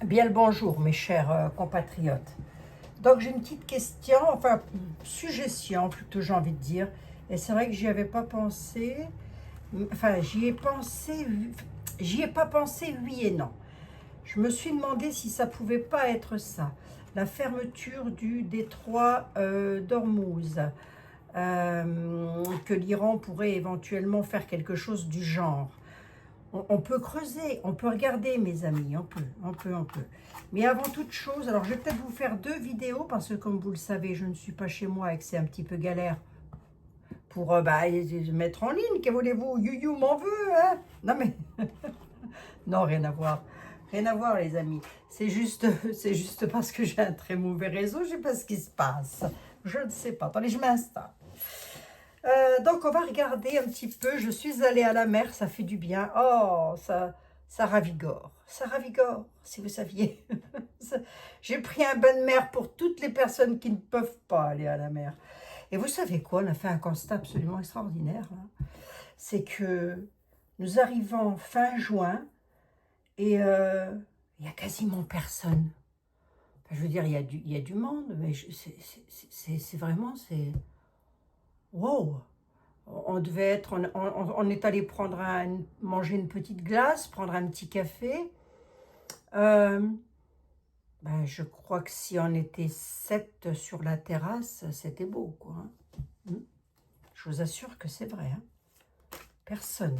Bien le bonjour, mes chers compatriotes. Donc, j'ai une petite question, enfin, suggestion plutôt, j'ai envie de dire. Et c'est vrai que j'y avais pas pensé. Enfin, j'y ai pas pensé, oui et non. Je me suis demandé si ça pouvait pas être ça. La fermeture du détroit d'Ormuz. Que l'Iran pourrait éventuellement faire quelque chose du genre. On peut creuser, on peut regarder, mes amis, on peut. Mais avant toute chose, alors je vais peut-être vous faire deux vidéos, parce que comme vous le savez, je ne suis pas chez moi et que c'est un petit peu galère pour mettre en ligne. Que voulez-vous? You m'en veut, hein? Non mais, non, rien à voir. Rien à voir, les amis. C'est juste parce que j'ai un très mauvais réseau, je ne sais pas ce qui se passe. Je ne sais pas. Attendez, je m'installe. Donc, on va regarder un petit peu. Je suis allée à la mer, ça fait du bien. Oh, ça ravigore. Ça ravigore, si vous saviez. J'ai pris un bain de mer pour toutes les personnes qui ne peuvent pas aller à la mer. Et vous savez quoi? On a fait un constat absolument extraordinaire, hein. C'est que nous arrivons fin juin et il n'y a quasiment personne. Enfin, je veux dire, il y a du monde, mais c'est vraiment, c'est... Wow! On devait être, on est allé manger une petite glace, prendre un petit café. Euh, je crois que si on était 7 sur la terrasse, c'était beau, quoi, hein. Je vous assure que c'est vrai, hein. Personne.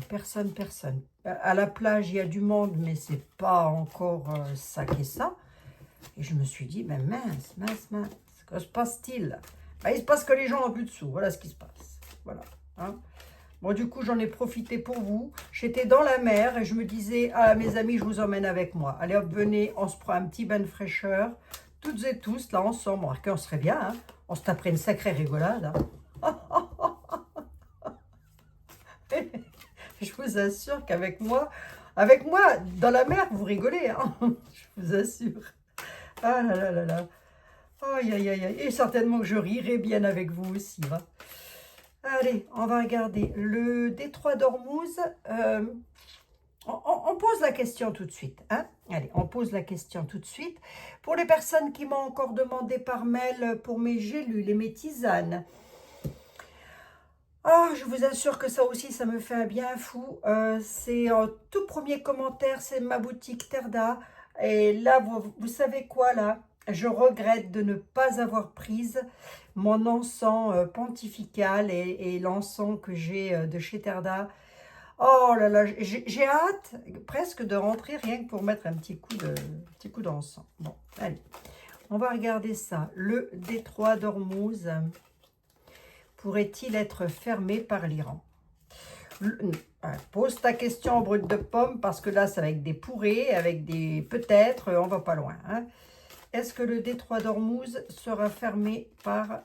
À la plage, il y a du monde, mais c'est pas encore ça qu'est ça. Et je me suis dit, ben mince, que se passe-t-il? Ben, il se passe que les gens n'ont plus de sous, voilà ce qui se passe. Voilà, hein. Bon, du coup, j'en ai profité pour vous. J'étais dans la mer et je me disais, ah, mes amis, je vous emmène avec moi. Allez, hop, venez, on se prend un petit bain de fraîcheur. Toutes et tous, là, ensemble. Alors qu'on serait bien, hein. On se taperait une sacrée rigolade, hein. Je vous assure avec moi, dans la mer, vous rigolez, hein. Je vous assure. Ah là là là là. Aïe, aïe, aïe, aïe. Et certainement que je rirai bien avec vous aussi, hein. Allez, on va regarder le détroit d'Ormuz. On pose la question tout de suite, hein? Allez, on pose la question tout de suite. Pour les personnes qui m'ont encore demandé par mail pour mes gélules et mes tisanes, ah, je vous assure que ça aussi, ça me fait un bien fou. C'est un tout premier commentaire, c'est ma boutique Terda. Et là, vous savez quoi, là? Je regrette de ne pas avoir prise mon encens pontifical et l'encens que j'ai de chez Terda. Oh là là, j'ai hâte presque de rentrer rien que pour mettre un petit coup d'encens. Bon, allez, on va regarder ça. Le détroit d'Ormuz pourrait-il être fermé par l'Iran? Pose ta question en brut de pomme, parce que là, c'est avec des pourrés, avec des peut-être, on va pas loin, hein. Est-ce que le détroit d'Ormuz sera fermé par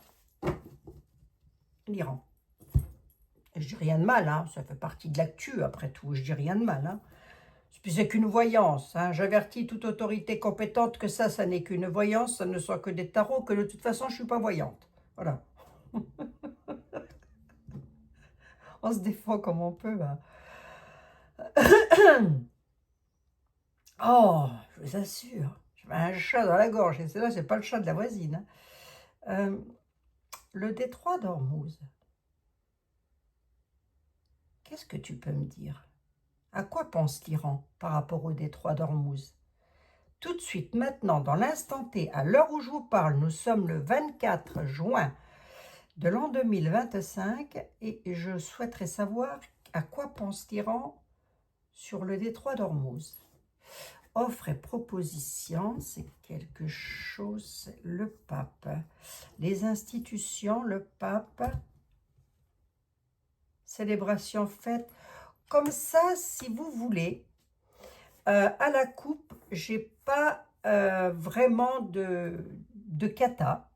l'Iran? Je dis rien de mal, hein, ça fait partie de l'actu, après tout, je dis rien de mal, hein. C'est qu'une voyance, hein. J'avertis toute autorité compétente que ça n'est qu'une voyance, ça ne soit que des tarots, que de toute façon, je ne suis pas voyante. Voilà. On se défend comme on peut, hein. Oh, je vous assure, j'avais un chat dans la gorge, et c'est pas le chat de la voisine, hein. Le détroit d'Ormuz, qu'est-ce que tu peux me dire? À quoi pense l'Iran par rapport au détroit d'Ormuz? Tout de suite, maintenant, dans l'instant T, à l'heure où je vous parle, nous sommes le 24 juin de l'an 2025 et je souhaiterais savoir à quoi pense l'Iran sur le détroit d'Ormuz. Offre et proposition, c'est quelque chose, le pape. Les institutions, le pape. Célébration faite. Comme ça, si vous voulez, à la coupe, j'ai pas vraiment de kata.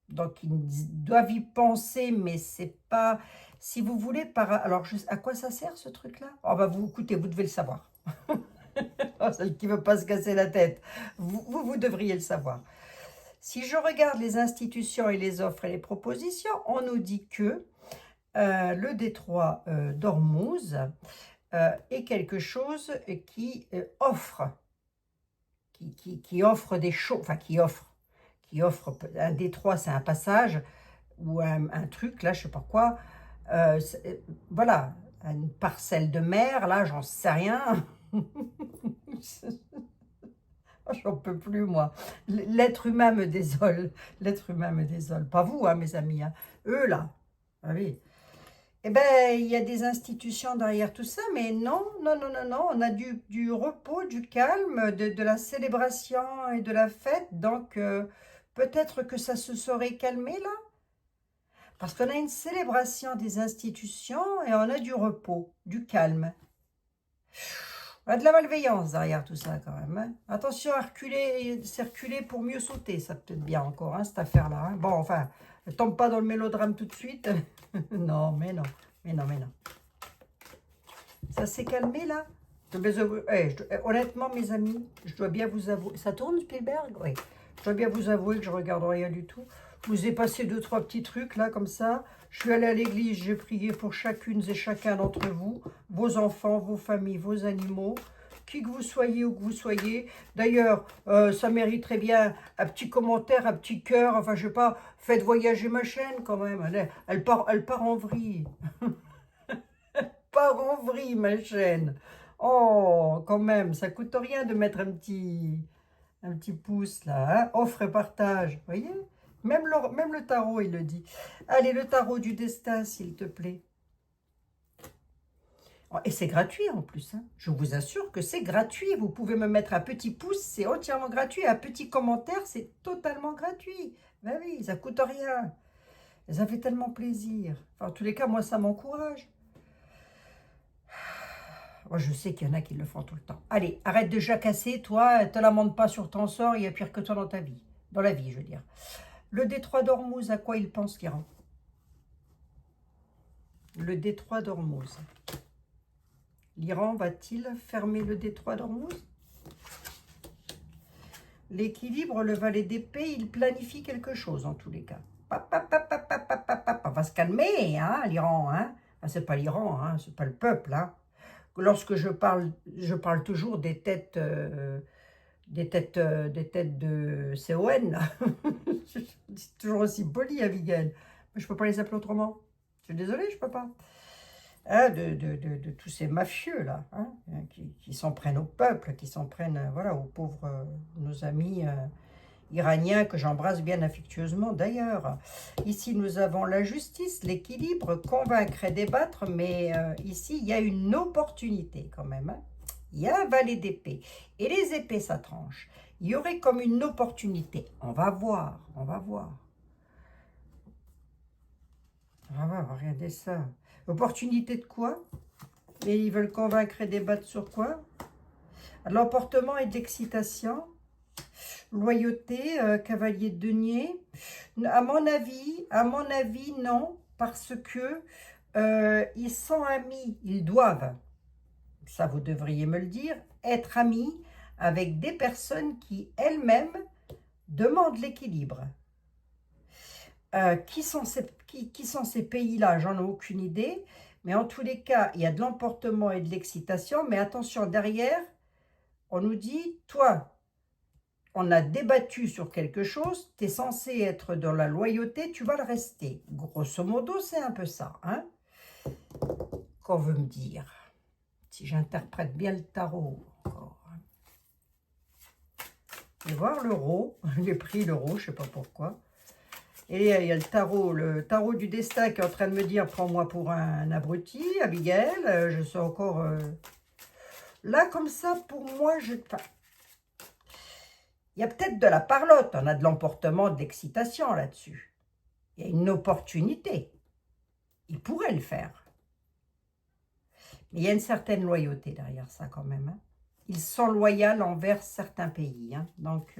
Donc, ils doivent y penser, mais c'est pas... Si vous voulez, alors, à quoi ça sert, ce truc-là? Oh, bah, écoutez, vous devez le savoir. Oh, celle qui ne veut pas se casser la tête. Vous devriez le savoir. Si je regarde les institutions et les offres et les propositions, on nous dit que le détroit d'Ormuz est quelque chose qui offre qui offre des choses, enfin qui offre un détroit, c'est un passage, ou un truc, là, je sais pas quoi, voilà, une parcelle de mer, là, j'en sais rien. J'en peux plus, moi. L'être humain me désole. L'être humain me désole. Pas vous, hein, mes amis. Hein. Eux, là. Ah oui. Eh bien, il y a des institutions derrière tout ça, mais non, non, non, non, non. On a du repos, du calme, de la célébration et de la fête. Donc, peut-être que ça se serait calmé, là. Parce qu'on a une célébration des institutions et on a du repos, du calme. On a de la malveillance derrière tout ça quand même. Hein. Attention à reculer, c'est reculer pour mieux sauter, ça peut-être bien encore, hein, cette affaire-là. Hein. Bon, enfin, ne tombe pas dans le mélodrame tout de suite. Non, mais non, mais non, mais non. Ça s'est calmé là. Honnêtement, mes amis, je dois bien vous avouer. Ça tourne, Spielberg? Oui. Je dois bien vous avouer que je regarde rien du tout. Je vous ai passé 2-3 petits trucs là, comme ça. Je suis allée à l'église, j'ai prié pour chacune et chacun d'entre vous, vos enfants, vos familles, vos animaux, qui que vous soyez, où que vous soyez. D'ailleurs, ça mériterait bien un petit commentaire, un petit cœur. Enfin, je sais pas, faites voyager ma chaîne quand même. Elle part en vrille. Part en vrille, ma chaîne. Oh, quand même, ça coûte rien de mettre un petit pouce là. Hein. Offre et partage, vous voyez? Même le tarot, il le dit. Allez, le tarot du destin, s'il te plaît. Oh, et c'est gratuit en plus. Hein. Je vous assure que c'est gratuit. Vous pouvez me mettre un petit pouce, c'est entièrement gratuit. Un petit commentaire, c'est totalement gratuit. Ben oui, ça coûte rien. Ça fait tellement plaisir. Enfin, en tous les cas, moi, ça m'encourage. Moi, je sais qu'il y en a qui le font tout le temps. Allez, arrête de jacasser, toi, te lamente pas sur ton sort, il y a pire que toi dans ta vie. Dans la vie, je veux dire. Le détroit d'Ormuz, à quoi il pense, l'Iran? Le détroit d'Ormuz. L'Iran va-t-il fermer le détroit d'Ormuz? L'équilibre, le valet d'épée, il planifie quelque chose en tous les cas. On va se calmer, hein, l'Iran. Hein. Ah, c'est pas l'Iran, hein, c'est pas le peuple. Hein. Lorsque je parle toujours des têtes, des têtes de CON. C'est toujours aussi poli, Abigail. Mais je peux pas les appeler autrement. Je suis désolée, je peux pas. Hein, de tous ces mafieux là, hein, qui s'en prennent au peuple, qui s'en prennent voilà, aux pauvres, nos amis iraniens que j'embrasse bien affectueusement d'ailleurs. Ici nous avons la justice, l'équilibre, convaincre et débattre, mais ici il y a une opportunité quand même. Hein. Il y a un valet d'épée et les épées ça tranche. Il y aurait comme une opportunité. On va voir, on va voir. On va voir, regardez ça. Opportunité de quoi? Et ils veulent convaincre et débattre sur quoi? L'emportement et de l'excitation. Loyauté, cavalier de denier. À mon avis, non. Parce que ils sont amis. Ils doivent, ça vous devriez me le dire, être amis avec des personnes qui elles-mêmes demandent l'équilibre. Qui sont ces pays-là? J'en ai aucune idée. Mais en tous les cas, il y a de l'emportement et de l'excitation. Mais attention, derrière, on nous dit, toi, on a débattu sur quelque chose, tu es censé être dans la loyauté, tu vas le rester. Grosso modo, c'est un peu ça. Hein, qu'on veut me dire. Si j'interprète bien le tarot. Encore. Et voir l'euro. J'ai pris l'euro, je ne sais pas pourquoi. Et il y a le tarot du destin qui est en train de me dire « Prends-moi pour un abruti, Abigail. » Je suis encore... Là, comme ça, pour moi, il y a peut-être de la parlotte. On a de l'emportement, de l'excitation là-dessus. Il y a une opportunité. Il pourrait le faire. Mais il y a une certaine loyauté derrière ça quand même. Hein. Ils sont loyaux envers certains pays. Hein. Donc...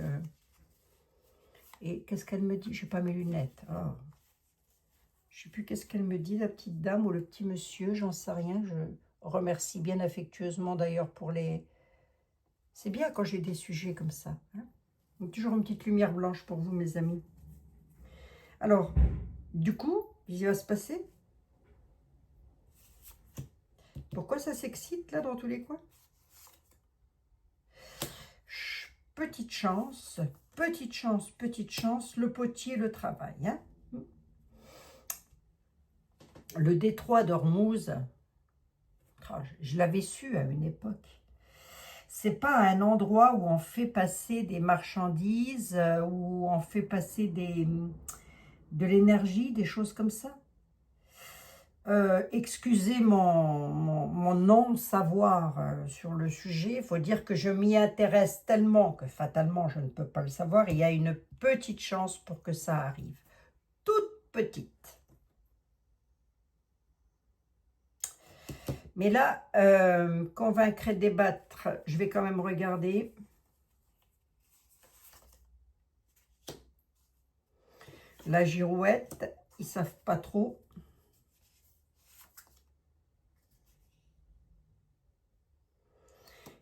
Et qu'est-ce qu'elle me dit? Je n'ai pas mes lunettes. Oh. Je ne sais plus qu'est-ce qu'elle me dit, la petite dame ou le petit monsieur, j'en sais rien. Je remercie bien affectueusement d'ailleurs pour les... C'est bien quand j'ai des sujets comme ça. Hein. Donc, toujours une petite lumière blanche pour vous, mes amis. Alors, du coup, qu'est-ce qui va se passer? Pourquoi ça s'excite là dans tous les coins? petite chance, petite chance, petite chance, le potier, le travail. Hein. Le détroit d'Ormuz, je l'avais su à une époque. C'est pas un endroit où on fait passer des marchandises, où on fait passer de l'énergie, des choses comme ça. Excusez mon non-savoir sur le sujet. Il faut dire que je m'y intéresse tellement que fatalement, je ne peux pas le savoir. Il y a une petite chance pour que ça arrive. Toute petite. Mais là, convaincre et débattre, je vais quand même regarder. La girouette, ils ne savent pas trop.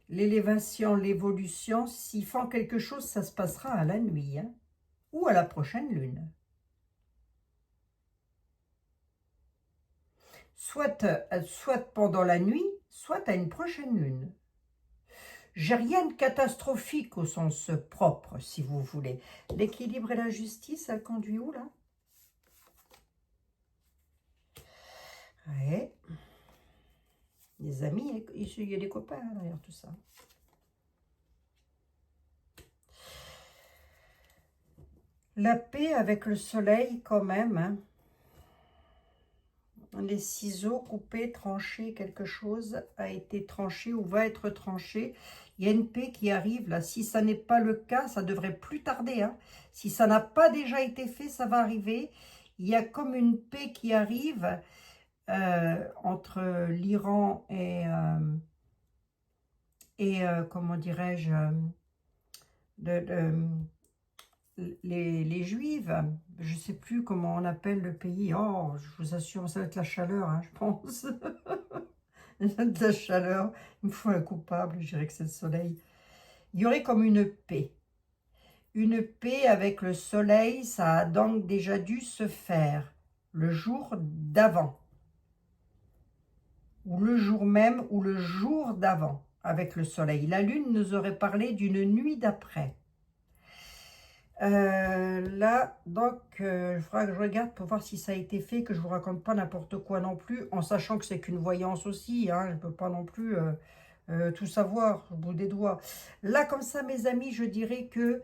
L'élévation, l'évolution, s'ils font quelque chose, ça se passera à la nuit, hein, ou à la prochaine lune. Soit pendant la nuit, soit à une prochaine lune. J'ai rien de catastrophique au sens propre, si vous voulez. L'équilibre et la justice, elle conduit où, là? Ouais. Des amis, il y a des copains hein, derrière tout ça. La paix avec le soleil, quand même. Hein. Les ciseaux coupés, tranchés, quelque chose a été tranché ou va être tranché. Il y a une paix qui arrive là. Si ça n'est pas le cas, ça devrait plus tarder. Hein. Si ça n'a pas déjà été fait, ça va arriver. Il y a comme une paix qui arrive entre l'Iran et comment dirais-je, les Juives. Je ne sais plus comment on appelle le pays. Oh, je vous assure, ça va être la chaleur, hein, je pense. De la chaleur, il me faut un coupable, je dirais que c'est le soleil. Il y aurait comme une paix. Une paix avec le soleil, ça a donc déjà dû se faire le jour d'avant. Ou le jour même, ou le jour d'avant, avec le soleil. La lune nous aurait parlé d'une nuit d'après. Là, donc, il faudra que je regarde pour voir si ça a été fait, que je ne vous raconte pas n'importe quoi non plus, en sachant que c'est qu'une voyance aussi, hein, je ne peux pas non plus tout savoir au bout des doigts. Là, comme ça, mes amis, je dirais que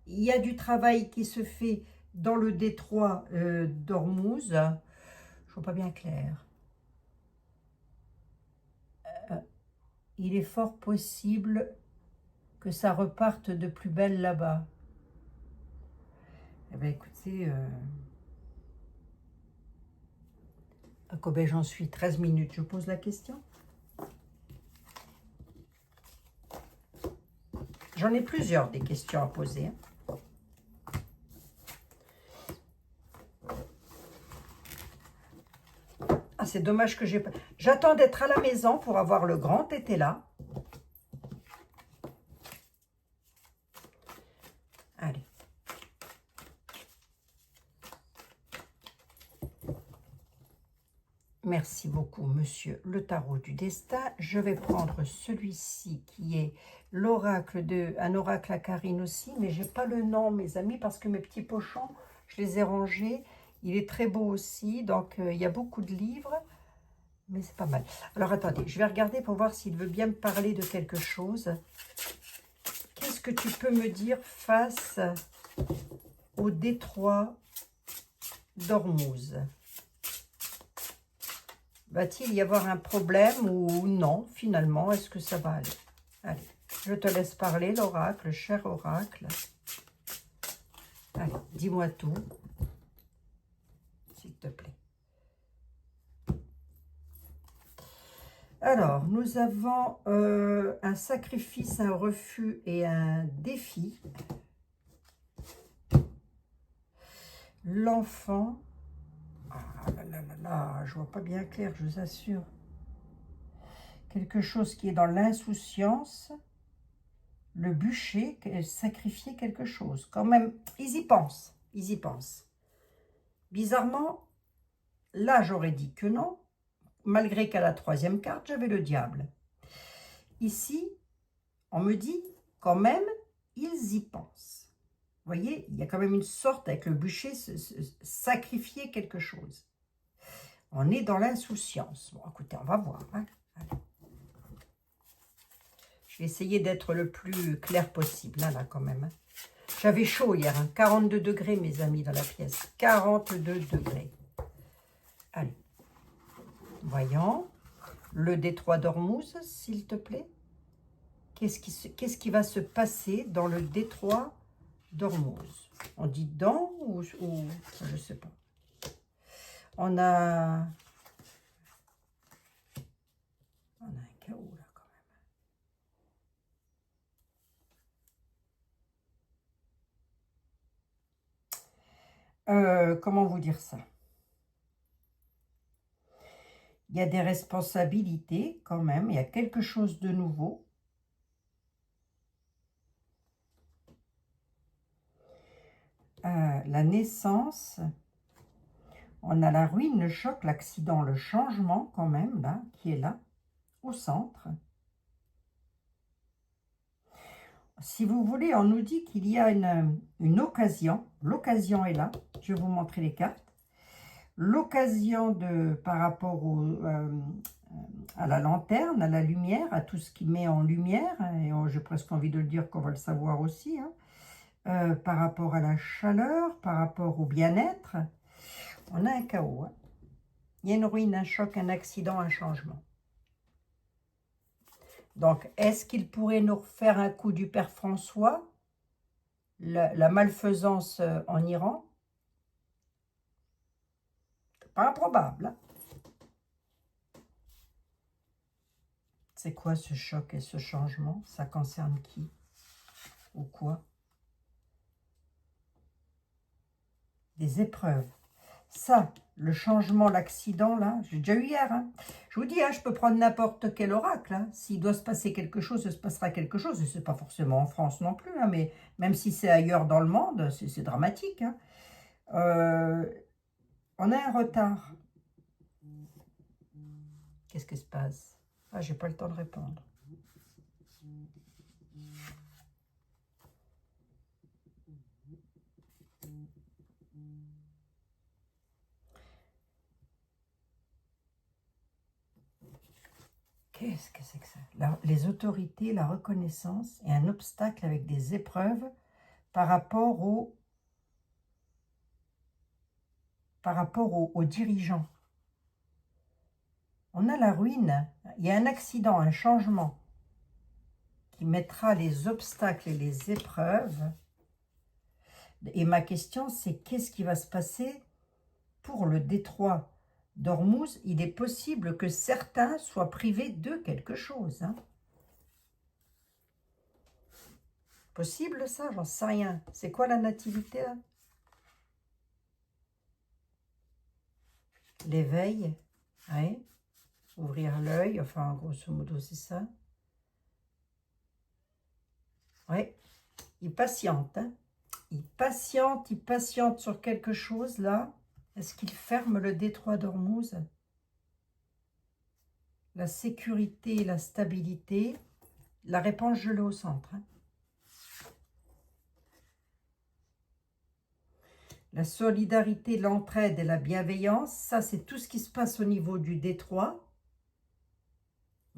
il y a du travail qui se fait dans le détroit d'Ormuz. Je ne vois pas bien clair. Il est fort possible que ça reparte de plus belle là-bas. Eh bien, écoutez, à combien j'en suis? 13 minutes, je pose la question. J'en ai plusieurs des questions à poser. Ah, c'est dommage que j'ai pas... J'attends d'être à la maison pour avoir le grand été là. Allez. Merci beaucoup, monsieur le tarot du destin. Je vais prendre celui-ci qui est l'oracle un oracle à Karine aussi, mais j'ai pas le nom, mes amis, parce que mes petits pochons, je les ai rangés. Il est très beau aussi, donc il y a beaucoup de livres, mais c'est pas mal. Alors attendez, je vais regarder pour voir s'il veut bien me parler de quelque chose. Qu'est-ce que tu peux me dire face au détroit d'Ormuz? Va-t-il y avoir un problème ou non, finalement? Est-ce que ça va aller? Allez, je te laisse parler, l'oracle, cher oracle. Allez, dis-moi tout, s'il te plaît. Alors, nous avons un sacrifice, un refus et un défi. L'enfant... Ah là là là là, je vois pas bien clair, je vous assure. Quelque chose qui est dans l'insouciance. Le bûcher, sacrifier quelque chose. Quand même, ils y pensent. Ils y pensent. Bizarrement, là, j'aurais dit que non. Malgré qu'à la troisième carte, j'avais le diable. Ici, on me dit, quand même, ils y pensent. Vous voyez, il y a quand même une sorte, avec le bûcher, sacrifier quelque chose. On est dans l'insouciance. Bon, écoutez, on va voir. Hein. Allez. Je vais essayer d'être le plus clair possible, là quand même. Hein. J'avais chaud hier, hein, 42 degrés, mes amis, dans la pièce. 42 degrés. Allez. Voyons. Le détroit d'Ormuz, s'il te plaît. Qu'est-ce qui va se passer dans le détroit d'Ormuz? On dit dans ou je ne sais pas. On a un chaos là quand même. Comment vous dire ça? Il y a des responsabilités quand même, il y a quelque chose de nouveau. La naissance, on a la ruine, le choc, l'accident, le changement quand même, là, qui est là, au centre. Si vous voulez, on nous dit qu'il y a une occasion. L'occasion est là. Je vais vous montrer les cartes. L'occasion par rapport à la lanterne, à la lumière, à tout ce qui met en lumière. Et j'ai presque envie de le dire qu'on va le savoir aussi. Hein, par rapport à la chaleur, par rapport au bien-être. On a un chaos. Hein. Il y a une ruine, un choc, un accident, un changement. Donc, est-ce qu'il pourrait nous refaire un coup du père François, la malfaisance en Iran? Pas improbable. Hein? C'est quoi ce choc et ce changement? Ça concerne qui? Ou quoi? Des épreuves. Ça, le changement, l'accident, là, j'ai déjà eu hier. Hein. Je vous dis, hein, je peux prendre n'importe quel oracle. Hein. S'il doit se passer quelque chose, il se passera quelque chose. Et ce n'est pas forcément en France non plus, hein, mais même si c'est ailleurs dans le monde, c'est dramatique. Hein. On a un retard. Qu'est-ce qui se passe? Ah, j'ai pas le temps de répondre. Qu'est-ce que c'est que ça? Les autorités, la reconnaissance et un obstacle avec des épreuves par rapport aux dirigeants. On a la ruine, il y a un accident, un changement qui mettra les obstacles et les épreuves. Et ma question, c'est qu'est-ce qui va se passer pour le détroit d'Ormuz? Il est possible que certains soient privés de quelque chose. Hein. Possible ça? J'en sais rien. C'est quoi la nativité là? L'éveil, oui. Ouvrir l'œil, enfin grosso modo c'est ça. Oui, il patiente. Hein. Il patiente sur quelque chose là. Est-ce qu'il ferme le détroit d'Ormuz? La sécurité, la stabilité. La réponse, je l'ai au centre. Hein. La solidarité, l'entraide et la bienveillance, ça c'est tout ce qui se passe au niveau du détroit.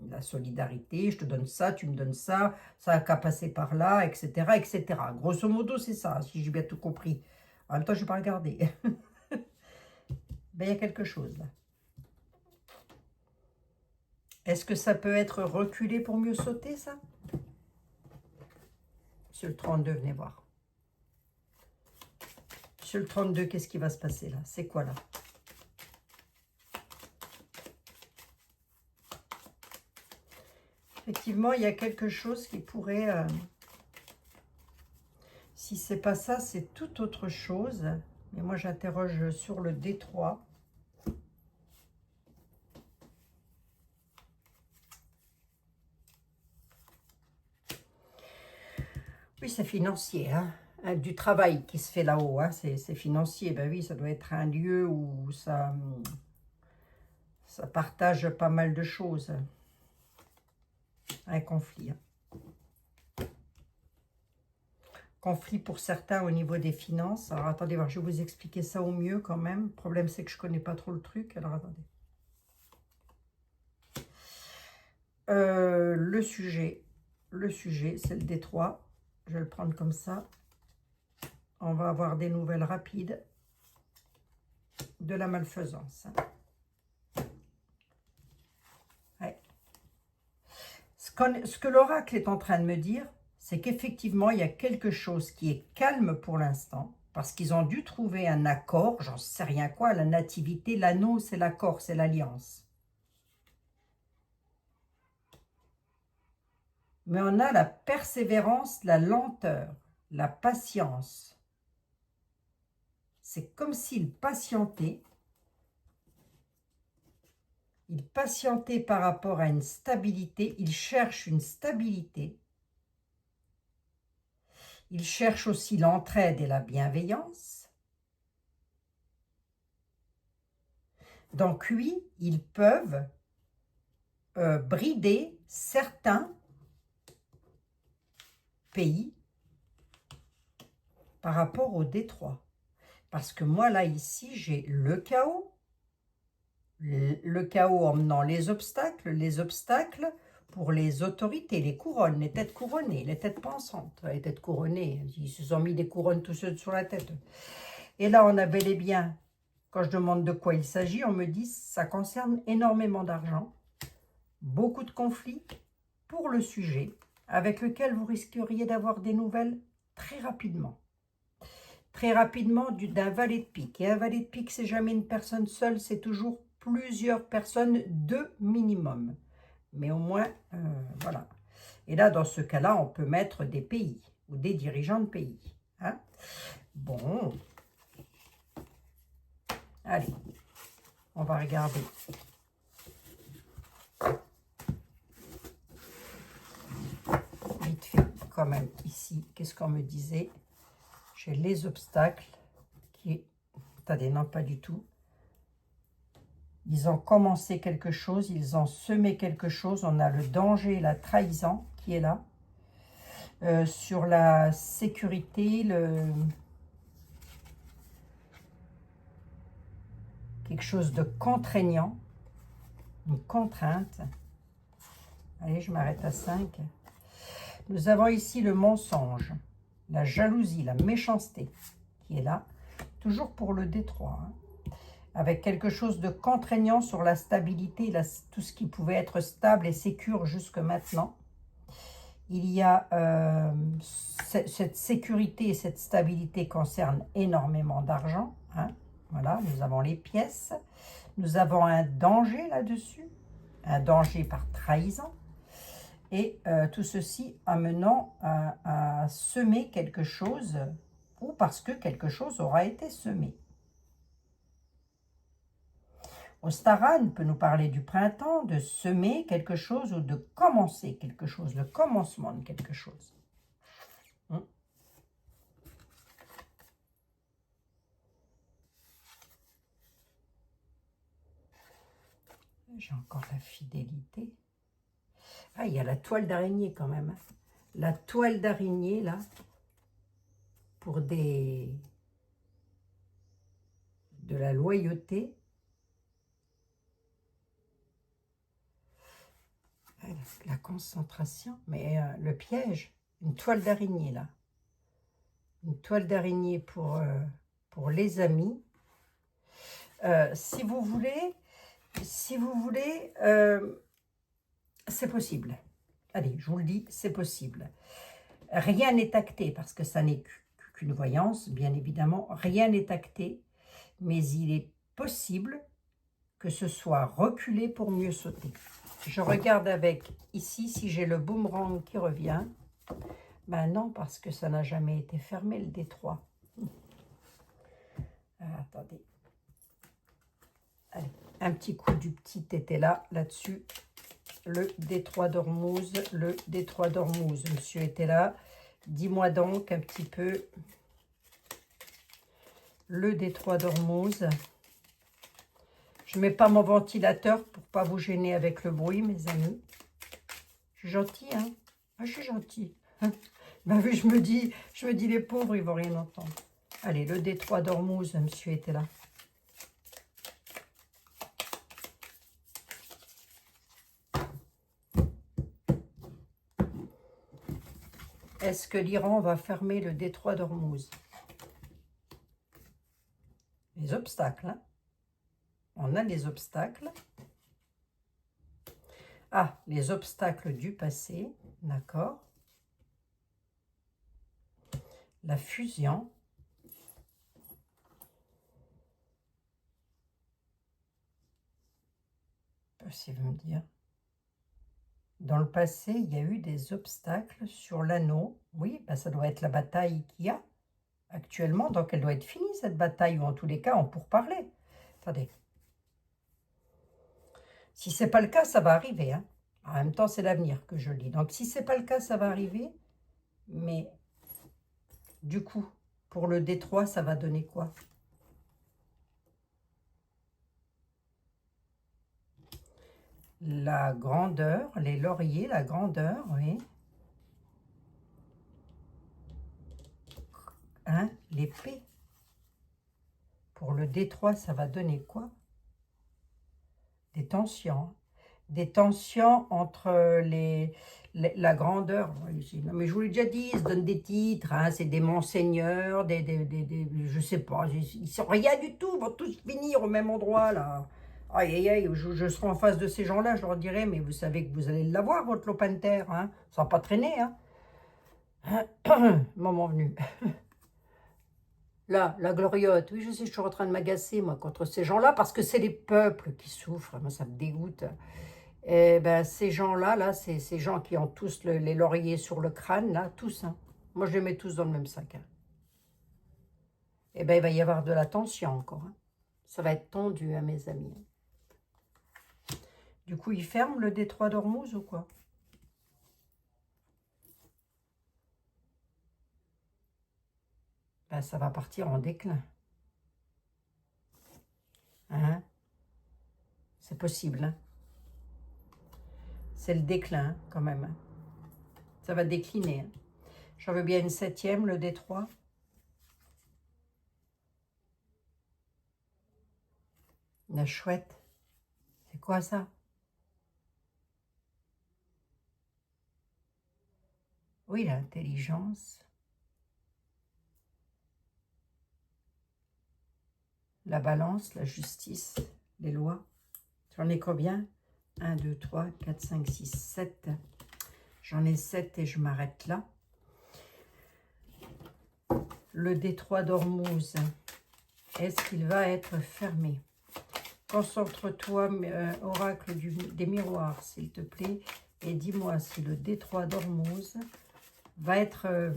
La solidarité, je te donne ça, tu me donnes ça, ça n'a qu'à passer par là, etc., etc. Grosso modo, c'est ça, si j'ai bien tout compris. En même temps, je n'ai pas regardé. Ben, il y a quelque chose là. Est-ce que ça peut être reculé pour mieux sauter, ça? Monsieur le 32, venez voir. Monsieur le 32, qu'est-ce qui va se passer là? C'est quoi là? Effectivement, il y a quelque chose qui pourrait... si c'est pas ça, c'est tout autre chose. Mais moi, j'interroge sur le détroit. Oui, c'est financier, hein. Du travail qui se fait là-haut, hein. C'est financier. Ben oui, ça doit être un lieu où ça partage pas mal de choses. Un conflit. Hein. conflit pour certains au niveau des finances. Alors, attendez voir, je vais vous expliquer ça au mieux quand même. Le problème, c'est que je ne connais pas trop le truc. Alors, attendez. Le sujet, c'est le détroit. Je vais le prendre comme ça. On va avoir des nouvelles rapides de la malfaisance. Ouais. Ce que l'oracle est en train de me dire, c'est qu'effectivement, il y a quelque chose qui est calme pour l'instant, parce qu'ils ont dû trouver un accord, j'en sais rien quoi, la nativité, l'anneau, c'est l'accord, c'est l'alliance. Mais on a la persévérance, la lenteur, la patience. C'est comme s'il patientait. Il patientait par rapport à une stabilité. Il cherche une stabilité. Il cherche aussi l'entraide et la bienveillance. Donc oui, ils peuvent brider certains pays par rapport au détroit. Parce que moi, là, ici, j'ai le chaos. Le chaos emmenant les obstacles pour les autorités, les couronnes, les têtes couronnées, les têtes pensantes, les têtes couronnées. Ils se sont mis des couronnes tous ceux sur la tête. Et là, on a bel et bien, quand je demande de quoi il s'agit, on me dit ça concerne énormément d'argent, beaucoup de conflits pour le sujet, avec lequel vous risqueriez d'avoir des nouvelles très rapidement. Très rapidement d'un valet de pique. Et un valet de pique, c'est jamais une personne seule, c'est toujours plusieurs personnes, 2 minimum. Mais au moins, voilà. Et là, dans ce cas-là, on peut mettre des pays ou des dirigeants de pays. Hein? Bon. Allez, on va regarder. Vite fait, quand même, ici, qu'est-ce qu'on me disait? J'ai les obstacles qui... Attendez, non, pas du tout. Ils ont commencé quelque chose, ils ont semé quelque chose. On a le danger, la trahison qui est là. Sur la sécurité, quelque chose de contraignant, une contrainte. Allez, je m'arrête à 5. Nous avons ici le mensonge, la jalousie, la méchanceté qui est là. Toujours pour le détroit, hein. Avec quelque chose de contraignant sur la stabilité, tout ce qui pouvait être stable et sécure jusque maintenant. Il y a cette sécurité et cette stabilité concerne énormément d'argent. Hein. Voilà, nous avons les pièces. Nous avons un danger là-dessus, un danger par trahison. Et tout ceci amenant à semer quelque chose, ou parce que quelque chose aura été semé. Ostaran peut nous parler du printemps, de semer quelque chose ou de commencer quelque chose, le commencement de quelque chose. J'ai encore la fidélité. Ah, il y a la toile d'araignée quand même. La toile d'araignée, là, pour de la loyauté. La concentration, mais le piège, une toile d'araignée là. Une toile d'araignée pour les amis. Si vous voulez, c'est possible. Allez, je vous le dis, c'est possible. Rien n'est acté parce que ça n'est qu'une voyance, bien évidemment. Rien n'est acté, mais il est possible que ce soit reculé pour mieux sauter. Je regarde avec, ici, si j'ai le boomerang qui revient. Ben non, parce que ça n'a jamais été fermé, le détroit. Attendez. Allez, un petit coup du petit était là-dessus. Le détroit d'Ormuz, le détroit d'Ormuz. Monsieur était là. Dis-moi donc un petit peu le détroit d'Ormuz. Je ne mets pas mon ventilateur pour ne pas vous gêner avec le bruit, mes amis. Je suis gentille, hein? Ah, je suis gentille. Bah oui, je me dis, les pauvres, ils vont rien entendre. Allez, le détroit d'Ormuz, monsieur était là. Est-ce que l'Iran va fermer le détroit d'Ormuz? Les obstacles, hein? On a les obstacles. Ah, les obstacles du passé, d'accord. La fusion. Si vous me dire. Dans le passé, il y a eu des obstacles sur l'anneau. Oui, bah ça doit être la bataille qu'il y a actuellement. Donc, elle doit être finie, cette bataille, ou en tous les cas, on pourparler. Attendez. Si ce n'est pas le cas, ça va arriver. Hein. En même temps, c'est l'avenir que je lis. Donc, si ce n'est pas le cas, ça va arriver. Mais, du coup, pour le Détroit, ça va donner quoi? La grandeur, les lauriers, la grandeur, oui. Hein, l'épée. Pour le Détroit, ça va donner quoi? Des tensions. Des tensions entre la grandeur. Non, mais je vous l'ai déjà dit, ils se donnent des titres, hein, c'est des monseigneurs, je sais pas, ils sont rien du tout, ils vont tous finir au même endroit, là. Aïe, aïe, aïe, je serai en face de ces gens-là, je leur dirai, mais vous savez que vous allez l'avoir, votre lopin-de-terre, hein, ça va pas traîner, hein. Moment venu. Là, la gloriote, oui, je sais, je suis en train de m'agacer, moi, contre ces gens-là, parce que c'est les peuples qui souffrent, moi, ça me dégoûte. Et ben, ces gens-là, là, ces gens qui ont tous les lauriers sur le crâne, là, tous, hein. Moi, je les mets tous dans le même sac. Hein. Et ben, il va y avoir de la tension encore. Hein. Ça va être tendu, hein, mes amis. Du coup, ils ferment le détroit d'Ormuz ou quoi? Ben, ça va partir en déclin. Hein? C'est possible, hein? C'est le déclin, hein, quand même. Hein. Ça va décliner. Hein. J'en veux bien une 7e, le détroit. La chouette. C'est quoi ça? Oui, l'intelligence. La balance, la justice, les lois. J'en ai combien? 1, 2, 3, 4, 5, 6, 7. J'en ai 7 et je m'arrête là. Le détroit d'Ormuz, est-ce qu'il va être fermé? Concentre-toi, oracle des miroirs, s'il te plaît, et dis-moi si le détroit d'Ormuz va être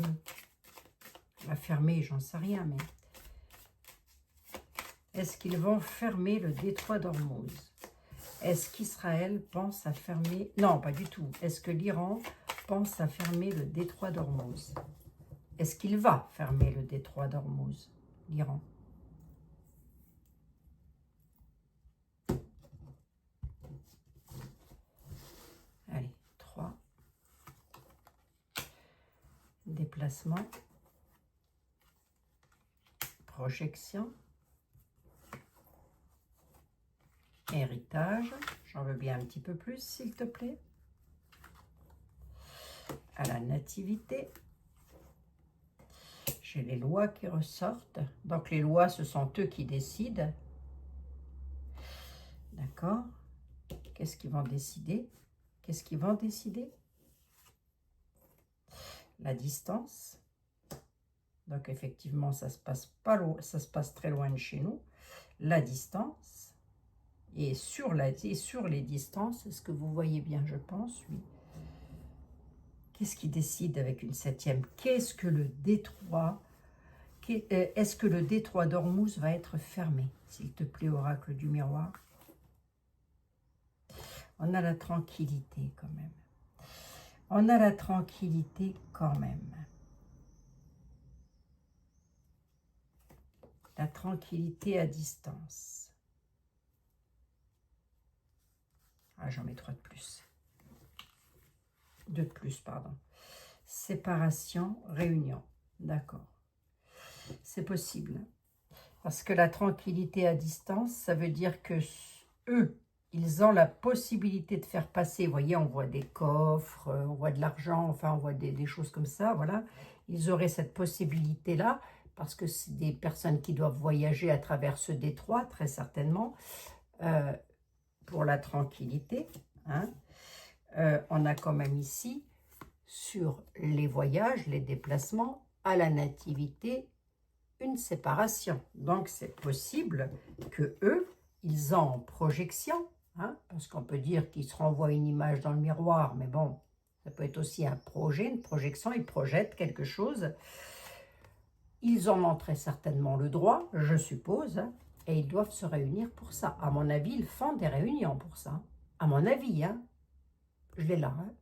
fermé, j'en sais rien, mais est-ce qu'ils vont fermer le détroit d'Ormuz? Est-ce qu'Israël pense à fermer... Non, pas du tout. Est-ce que l'Iran pense à fermer le détroit d'Ormuz? Est-ce qu'il va fermer le détroit d'Ormuz, l'Iran? Allez, 3. Déplacement. Projection. Héritage. J'en veux bien un petit peu plus, s'il te plaît. À la nativité. J'ai les lois qui ressortent. Donc, les lois, ce sont eux qui décident. D'accord. Qu'est-ce qu'ils vont décider? Qu'est-ce qu'ils vont décider? La distance. Donc, effectivement, ça se passe pas loin, ça se passe très loin de chez nous. La distance. Et sur les distances, est-ce que vous voyez bien, je pense, oui. Qu'est-ce qui décide avec une 7e? Qu'est-ce que le détroit? Est-ce que le détroit d'Ormuz va être fermé? S'il te plaît, oracle du miroir. On a la tranquillité quand même. On a la tranquillité quand même. La tranquillité à distance. Ah, j'en mets 3 de plus. 2 de plus, pardon. séparation, réunion. D'accord. C'est possible. Parce que la tranquillité à distance, ça veut dire que eux, ils ont la possibilité de faire passer, vous voyez, on voit des coffres, on voit de l'argent, enfin on voit des choses comme ça, voilà. Ils auraient cette possibilité-là, parce que c'est des personnes qui doivent voyager à travers ce détroit, très certainement, pour la tranquillité. Hein. On a quand même ici, sur les voyages, les déplacements, à la nativité, une séparation. Donc c'est possible que eux, ils ont en projection, hein, parce qu'on peut dire qu'ils se renvoient une image dans le miroir, mais bon, ça peut être aussi un projet, une projection, ils projettent quelque chose. Ils en ont très certainement le droit, je suppose, hein, et ils doivent se réunir pour ça. À mon avis, ils font des réunions pour ça. À mon avis, hein, je l'ai là. Hein.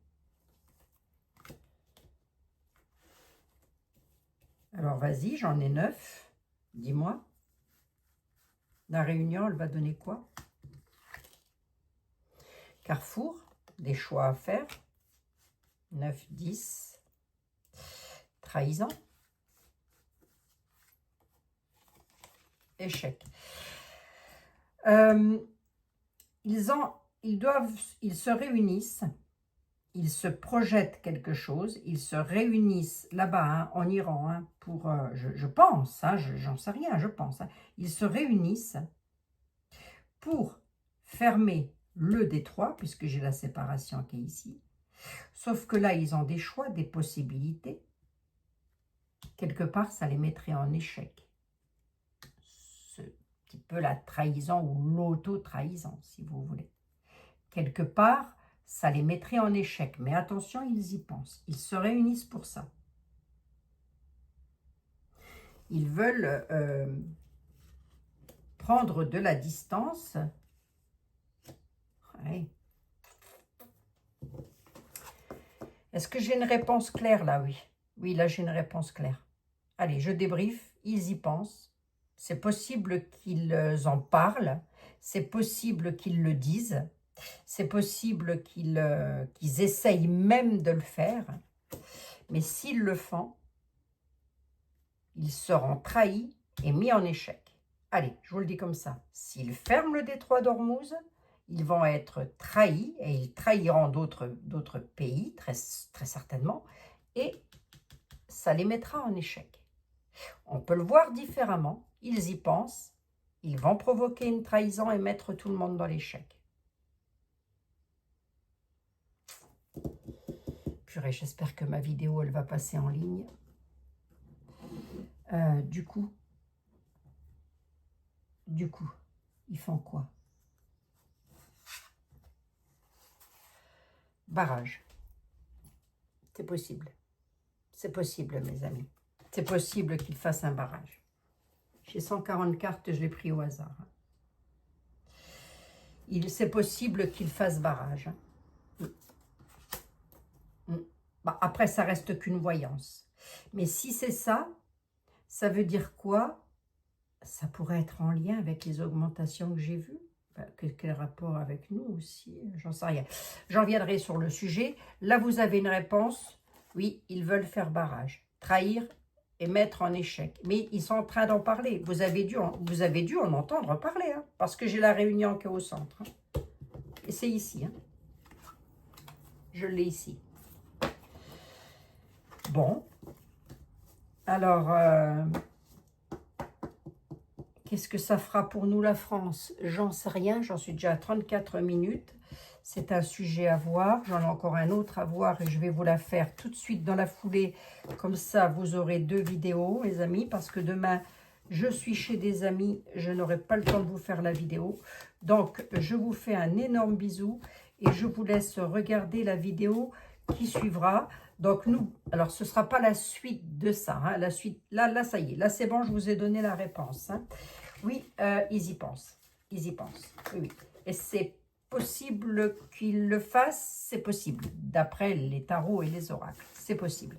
Alors vas-y, j'en ai 9. Dis-moi. La réunion, elle va donner quoi? Carrefour, des choix à faire. 9, 10. Trahison. Échec. Ils se réunissent. Ils se projettent quelque chose, ils se réunissent là-bas, hein, en Iran, hein, pour, je pense, hein, j'en sais rien, je pense, hein, ils se réunissent pour fermer le détroit, puisque j'ai la séparation qui est ici, sauf que là, ils ont des choix, des possibilités, quelque part, ça les mettrait en échec. Ce petit peu la trahison ou l'auto-trahison, si vous voulez. Quelque part, ça les mettrait en échec. Mais attention, ils y pensent. Ils se réunissent pour ça. Ils veulent prendre de la distance. Ouais. Est-ce que j'ai une réponse claire là? Oui. Oui, là, j'ai une réponse claire. Allez, je débriefe. Ils y pensent. C'est possible qu'ils en parlent. C'est possible qu'ils le disent. C'est possible qu'ils essayent même de le faire, mais s'ils le font, ils seront trahis et mis en échec. Allez, je vous le dis comme ça, s'ils ferment le détroit d'Ormuz, ils vont être trahis et ils trahiront d'autres pays, très certainement, et ça les mettra en échec. On peut le voir différemment, ils y pensent, ils vont provoquer une trahison et mettre tout le monde dans l'échec. Purée, j'espère que ma vidéo, elle va passer en ligne. Du coup, ils font quoi? Barrage. C'est possible. C'est possible, mes amis. C'est possible qu'ils fassent un barrage. J'ai 140 cartes, je l'ai pris au hasard. C'est possible qu'ils fassent barrage. Bah, après, ça reste qu'une voyance. Mais si c'est ça, ça veut dire quoi? Ça pourrait être en lien avec les augmentations que j'ai vues. Quel rapport avec nous aussi? J'en sais rien. J'en viendrai sur le sujet. Là, vous avez une réponse. Oui, ils veulent faire barrage. Trahir et mettre en échec. Mais ils sont en train d'en parler. Vous avez dû en entendre parler. Hein, parce que j'ai la réunion qui est au centre. Hein. Et c'est ici. Hein. Je l'ai ici. Bon. Alors, qu'est-ce que ça fera pour nous la France? J'en sais rien, j'en suis déjà à 34 minutes. C'est un sujet à voir, j'en ai encore un autre à voir et je vais vous la faire tout de suite dans la foulée. Comme ça, vous aurez 2 vidéos, mes amis, parce que demain, je suis chez des amis, je n'aurai pas le temps de vous faire la vidéo. Donc, je vous fais un énorme bisou et je vous laisse regarder la vidéo qui suivra. Donc, alors ce ne sera pas la suite de ça. Hein, la suite, là, ça y est. Là, c'est bon, je vous ai donné la réponse. Hein. Oui, ils y pensent. Ils y pensent. Oui, oui. Et c'est possible qu'ils le fassent. C'est possible. D'après les tarots et les oracles. C'est possible.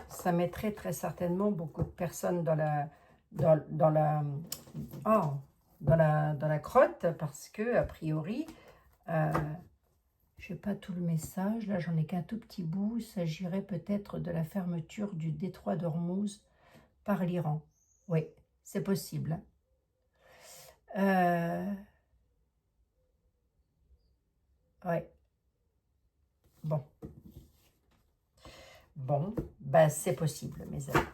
Ça mettrait très certainement beaucoup de personnes dans la... Oh, dans la crotte parce que, a priori, je n'ai pas tout le message. Là, j'en ai qu'un tout petit bout. Il s'agirait peut-être de la fermeture du détroit d'Ormuz par l'Iran. Oui, c'est possible. Ouais. Bon. Bon, ben c'est possible, mes amis.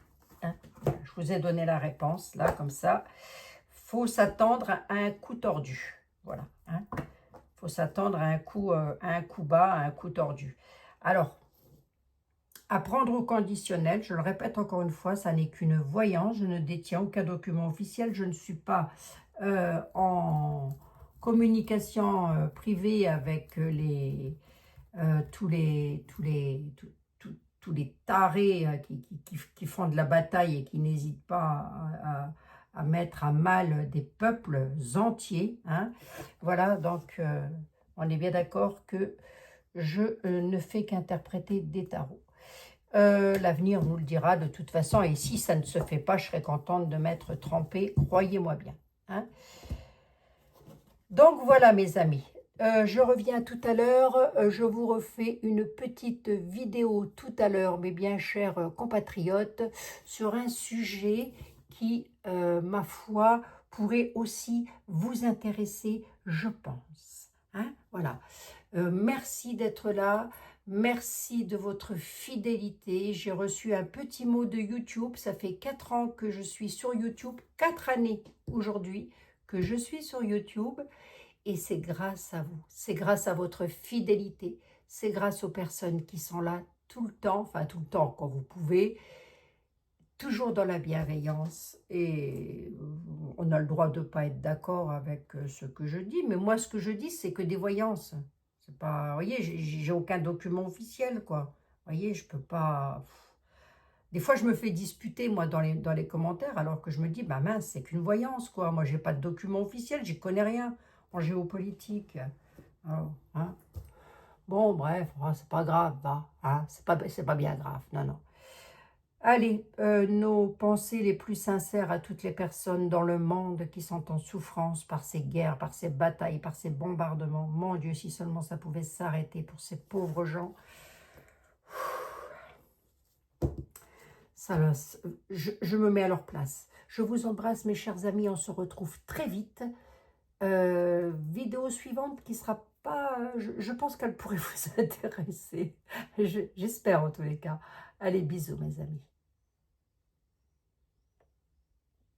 Hein, je vous ai donné la réponse, là, comme ça. Faut s'attendre à un coup tordu. Voilà. Hein. Faut s'attendre à un coup bas, à un coup tordu. Alors, à prendre au conditionnel, je le répète encore une fois, ça n'est qu'une voyance. Je ne détiens aucun document officiel. Je ne suis pas en communication privée avec tous les tarés qui font de la bataille et qui n'hésitent pas à mettre à mal des peuples entiers. Hein. Voilà, donc on est bien d'accord que je ne fais qu'interpréter des tarots. L'avenir nous le dira de toute façon, et si ça ne se fait pas, je serai contente de m'être trempée, croyez-moi bien. Hein. Donc voilà mes amis, je reviens tout à l'heure, je vous refais une petite vidéo tout à l'heure, mes bien chers compatriotes, sur un sujet qui, ma foi, pourrait aussi vous intéresser, je pense. Hein, voilà. Merci d'être là, merci de votre fidélité. J'ai reçu un petit mot de YouTube, ça fait 4 ans que je suis sur YouTube, 4 années aujourd'hui que je suis sur YouTube. Et c'est grâce à vous, c'est grâce à votre fidélité, c'est grâce aux personnes qui sont là tout le temps, enfin tout le temps quand vous pouvez, toujours dans la bienveillance. Et on a le droit de ne pas être d'accord avec ce que je dis, mais moi ce que je dis c'est que des voyances. C'est pas, vous voyez, j'ai aucun document officiel, quoi. Vous voyez, je peux pas... Des fois, je me fais disputer, moi, dans les commentaires, alors que je me dis, bah mince, c'est qu'une voyance, quoi. Moi, j'ai pas de document officiel, j'y connais rien en géopolitique. Alors, hein. Bon, bref, oh, c'est pas grave, va. Hein, c'est pas bien grave, non, non. Allez, nos pensées les plus sincères à toutes les personnes dans le monde qui sont en souffrance par ces guerres, par ces batailles, par ces bombardements. Mon Dieu, si seulement ça pouvait s'arrêter pour ces pauvres gens. Ça, je me mets à leur place. Je vous embrasse, mes chers amis. On se retrouve très vite. Vidéo suivante qui sera pas... Je pense qu'elle pourrait vous intéresser. J'espère en tous les cas. Allez, bisous, mes amis.